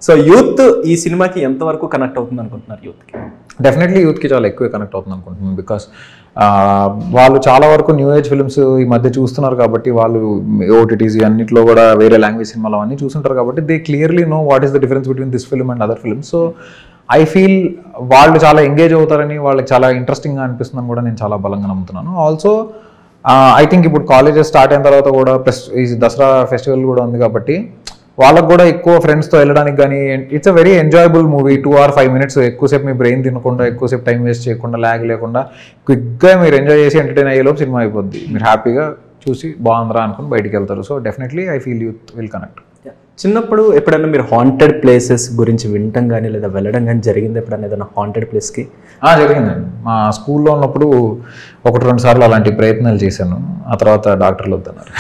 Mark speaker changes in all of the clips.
Speaker 1: So youth ఈ సినిమాకి ఎంతవరకు కనెక్ట్ అవుతుంది అనుకుంటున్నారు? యూత్కి
Speaker 2: డెఫినెట్లీ యూత్కి చాలా ఎక్కువ కనెక్ట్ అవుతుంది అనుకుంటున్నాను. బికాస్ వాళ్ళు చాలా వరకు న్యూ ఏజ్ ఫిల్మ్స్ ఈ మధ్య చూస్తున్నారు కాబట్టి, వాళ్ళు ఓటీటీస్ అన్నింటిలో కూడా వేరే లాంగ్వేజ్ సినిమాలు అన్నీ చూస్తుంటారు కాబట్టి they clearly know what is the difference between this film and other films. So I feel వాళ్ళు చాలా ఎంగేజ్ అవుతారని, వాళ్ళకి చాలా ఇంట్రెస్టింగ్గా అనిపిస్తుందని కూడా నేను చాలా బలంగా నమ్ముతున్నాను. ఆల్సో ఐ థింక్ ఇప్పుడు కాలేజెస్ స్టార్ట్ అయిన తర్వాత కూడా ప్లస్ ఈ దసరా ఫెస్టివల్ కూడా ఉంది కాబట్టి వాళ్ళకు కూడా ఎక్కువ ఫ్రెండ్స్తో వెళ్ళడానికి కానీ, it's a very enjoyable movie. 2 or 5 minutes ఎక్కువసేపు మీ బ్రెయిన్ తినకుండా, ఎక్కువసేపు టైం వేస్ట్ చేయకుండా, ల్యాగ్ లేకుండా క్విక్గా మీరు ఎంజాయ్ చేసి ఎంటర్టైన్ అయ్యేలోపు సినిమా అయిపోద్ది. మీరు హ్యాపీగా చూసి బాగుందిరా అనుకుని బయటికి వెళ్తారు. So definitely I feel youth will connect.
Speaker 1: చిన్నప్పుడు ఎప్పుడైనా మీరు హాంటెడ్ ప్లేసెస్ గురించి వినటం కానీ లేదా వెళ్ళడం కానీ జరిగింది ఎప్పుడైనా ఏదైనా హాంటెడ్ ప్లేస్కి?
Speaker 2: జరిగిందండి. మా స్కూల్లో ఉన్నప్పుడు 1-2 సార్లు అలాంటి ప్రయత్నాలు చేశాను. ఆ తర్వాత డాక్టర్లు వద్దన్నారు.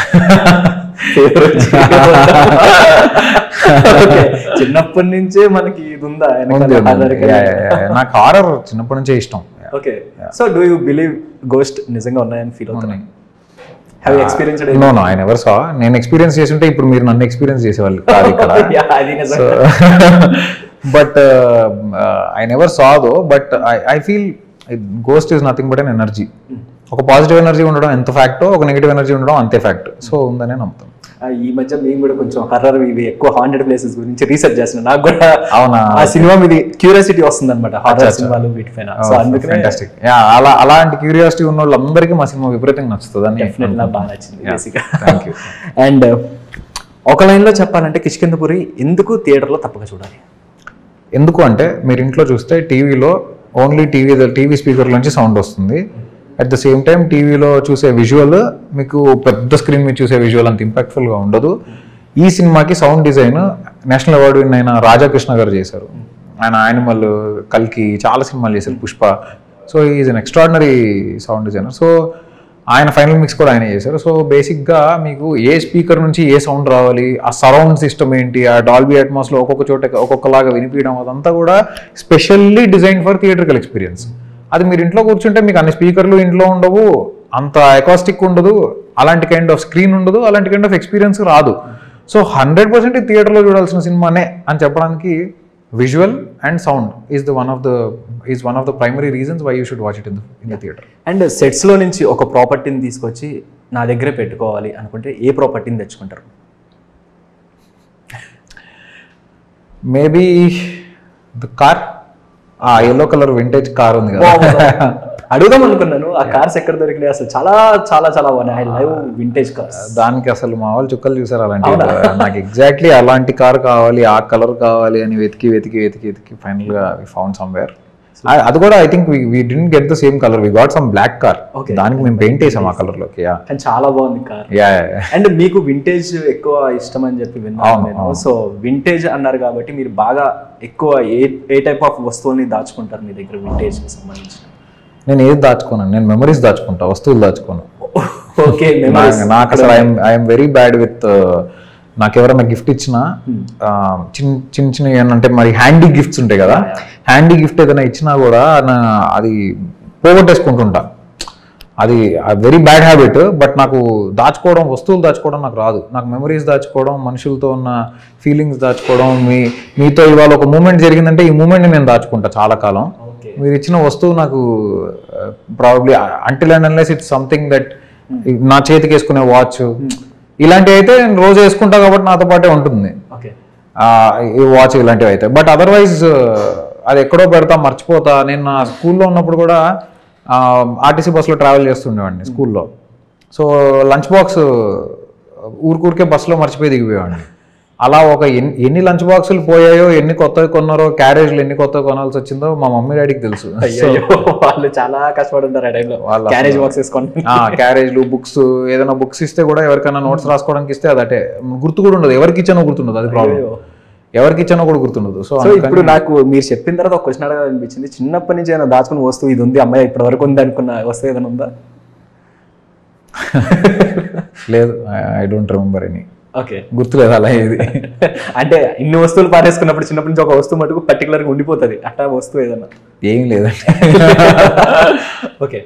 Speaker 1: చిన్నప్పటి నుంచే మనకి ఇది ఉందా?
Speaker 2: నాకు హారర్ చిన్నప్పటి నుంచే ఇష్టం.
Speaker 1: Okay, so do you believe ghost నిజంగా ఉన్నాయని ఫీల్ అవుతున్నాయి? Have you experienced it?
Speaker 2: No, I never saw. నేను ఎక్స్పీరియన్స్ చేస్తుంటే ఇప్పుడు మీరు నన్ను ఎక్స్పీరియన్స్ చేసేవాళ్ళు కాదు ఇక్కడ. But I never saw though. But I feel ghost is nothing but an energy. ఒక పాజిటివ్ ఎనర్జీ ఉండడం ఎంత ఫ్యాక్టో, ఒక నెగిటివ్ ఎనర్జీ ఉండడం అంతే ఫ్యాక్ట్. సో ఉందనే నమ్ముతాను.
Speaker 1: ఈ మధ్య మేము కూడా కొంచెం హర్రర్ ఇవి ఎక్కువ హాంటెడ్ ప్లేసెస్ గురించి రీసెర్చ్ చేస్తున్నాను. నాకు కూడా
Speaker 2: అవునా
Speaker 1: ఆ సినిమా మీద క్యూరియాసిటీ వస్తుంది అనమాట, హారర్ సినిమాలు వీటిపైన. సో అందుకనే
Speaker 2: ఫ్యాంటాస్టిక్. అలాంటి క్యూరియాసిటీ ఉన్న వాళ్ళందరికీ మా సినిమా విపరీతంగా నచ్చుతుంది అని
Speaker 1: డెఫినెట్లీ నాకు బాగా నచ్చింది బేసిక్గా. అండ్ ఒక లైన్లో చెప్పాలంటే కిష్కింధపురి ఎందుకు థియేటర్లో తప్పక చూడాలి?
Speaker 2: ఎందుకు అంటే మీరు ఇంట్లో చూస్తే టీవీలో ఓన్లీ టీవీ స్పీకర్ నుంచి సౌండ్ వస్తుంది. అట్ ద సేమ్ టైం టీవీలో చూసే విజువల్ మీకు పెద్ద స్క్రీన్ మీద చూసే విజువల్ అంత ఇంపాక్ట్ఫుల్గా ఉండదు. ఈ సినిమాకి sound design national award win అయిన రాధాకృష్ణ గారు చేశారు. ఆయన యానిమల్, కల్కి చాలా సినిమాలు చేశారు, Pushpa. So is an extraordinary sound designer. So ఆయన ఫైనల్ మిక్స్ కూడా ఆయన చేశారు. సో బేసిక్గా మీకు ఏ స్పీకర్ నుంచి ఏ సౌండ్ రావాలి, ఆ సరౌండ్ సిస్టమ్ ఏంటి, ఆ డాల్బీ అట్మాస్లో ఒక్కొక్క చోట ఒక్కొక్కలాగా వినిపించడం, అదంతా కూడా specially design for theatrical experience. అది మీరు ఇంట్లో కూర్చుంటే మీకు అన్ని స్పీకర్లు ఇంట్లో ఉండవు, అంత అకాస్టిక్ ఉండదు, అలాంటి కైండ్ ఆఫ్ స్క్రీన్ ఉండదు, అలాంటి కైండ్ ఆఫ్ ఎక్స్పీరియన్స్ రాదు. సో 100% థియేటర్లో చూడాల్సిన సినిమానే అని చెప్పడానికి visual and sound is one of the primary reasons why you should watch it in the theatre.
Speaker 1: And సెట్స్లో నుంచి ఒక ప్రాపర్టీని తీసుకొచ్చి నా దగ్గరే పెట్టుకోవాలి అనుకుంటే ఏ ప్రాపర్టీని తెచ్చుకుంటారు?
Speaker 2: Maybe the car. ఆ ఎల్లో కలర్ వింటేజ్ కార్ ఉంది కదా,
Speaker 1: అడుగుదాం అనుకున్నాను. ఆ కార్స్ ఎక్కడ దొరికినాయి అసలు? చాలా చాలా చాలా బాగున్నాయి. I love vintage cars.
Speaker 2: దానికి అసలు మా వాళ్ళు చుక్కలు చూసారు అలాంటి. నాకు ఎగ్జాక్ట్లీ అలాంటి కార్ కావాలి, ఆ కలర్ కావాలి అని వెతికి ఫైనల్గా వి ఫౌండ్ సమ్వేర్. అది కూడా I think we didn't get the same colour, we got some black car. దానికి మేము పెయింట్ వేసాం ఆ కలర్ లోకి.
Speaker 1: చాలా బాగుంది కార్. అండ్ మీకు వింటేజ్ ఎక్కువ ఇష్టం అని చెప్పి విన్నాను. సో వింటేజ్ అన్నారు కాబట్టి మీరు బాగా ఎక్కువ ఏ టైప్ ఆఫ్ వస్తువుని దాచుకుంటారు మీ దగ్గర వింటేజ్ కి సంబంధించి?
Speaker 2: నేను ఏది దాచుకోను, నేను మెమరీస్ దాచుకుంటా, వస్తువులు దాచుకోను.
Speaker 1: ఓకే,
Speaker 2: నాకు అసలు ఐఎమ్ వెరీ బ్యాడ్ విత్, నాకు ఎవరైనా గిఫ్ట్ ఇచ్చినా చిన్న ఏంటంటే మరి హ్యాండీ గిఫ్ట్స్ ఉంటాయి కదా, హ్యాండీ గిఫ్ట్ ఏదైనా ఇచ్చినా కూడా అది పోగొట్టేసుకుంటుంటా. అది వెరీ బ్యాడ్ హ్యాబిట్. బట్ నాకు దాచుకోవడం, వస్తువులు దాచుకోవడం నాకు రాదు. నాకు మెమరీస్ దాచుకోవడం, మనుషులతో ఉన్న ఫీలింగ్స్ దాచుకోవడం, మీతో ఇవాళ ఒక మూమెంట్ జరిగిందంటే ఈ మూమెంట్ని నేను దాచుకుంటా చాలా కాలం. మీరు ఇచ్చిన వస్తువు నాకు probably until and unless it's something that, నా చేతికి వేసుకునే వాచ్ ఇలాంటివి అయితే నేను రోజు వేసుకుంటా కాబట్టి నాతో పాటే ఉంటుంది ఈ వాచ్, ఇలాంటివి అయితే. బట్ అదర్వైజ్ అది ఎక్కడో పెడతా, మర్చిపోతా. నేను నా స్కూల్లో ఉన్నప్పుడు కూడా ఆర్టీసీ బస్సులో ట్రావెల్ చేస్తుండేవాడిని స్కూల్లో. సో లంచ్ బాక్స్ ఊరికే బస్సులో మర్చిపోయి దిగిపోయేవాడిని. అలా ఒక ఎన్ని లంచ్ బాక్సులు పోయాయో, ఎన్ని కొత్తవి కొన్నారో, క్యారేజ్లు ఎన్ని కొత్తగా కొనాల్సి వచ్చిందో మా మమ్మీ డాడీకి తెలుసు.
Speaker 1: వాళ్ళు చాలా కష్టపడి ఉంటారు ఆ టైంలో. క్యారేజ్ బాక్స్ వేసుకోండి,
Speaker 2: క్యారేజ్లు, బుక్స్, ఏదైనా బుక్స్ ఇస్తే కూడా ఎవరికైనా నోట్స్ రాసుకోవడానికి ఇస్తే అదటే గుర్తు కూడా ఉండదు, ఎవరికి ఇచ్చానో గుర్తుండదు. అది ప్రాబ్లం, ఎవరికి ఇచ్చానో కూడా గుర్తుండదు. సో
Speaker 1: ఇప్పుడు నాకు మీరు చెప్పిన తర్వాత ఒక క్వశ్చన్ అడగాలనిపించింది. చిన్నప్పటి నుంచి ఏదైనా దాచుకున్న వస్తువు ఇది ఉంది అమ్మాయి ఇప్పటి వరకు ఉంది అనుకున్న వస్తువు ఏదైనా ఉందా?
Speaker 2: లేదు, I don't remember any.
Speaker 1: Okay,
Speaker 2: గుర్తులేదు అలా ఏది.
Speaker 1: అంటే ఇన్ని వస్తువులు పారేసుకున్నప్పుడు చిన్నప్పటి నుంచి ఒక వస్తువు మటుకు పర్టికులర్గా ఉండిపోతుంది, అట్టా వస్తువు ఏదన్నా?
Speaker 2: ఏం లేదండి.
Speaker 1: ఓకే.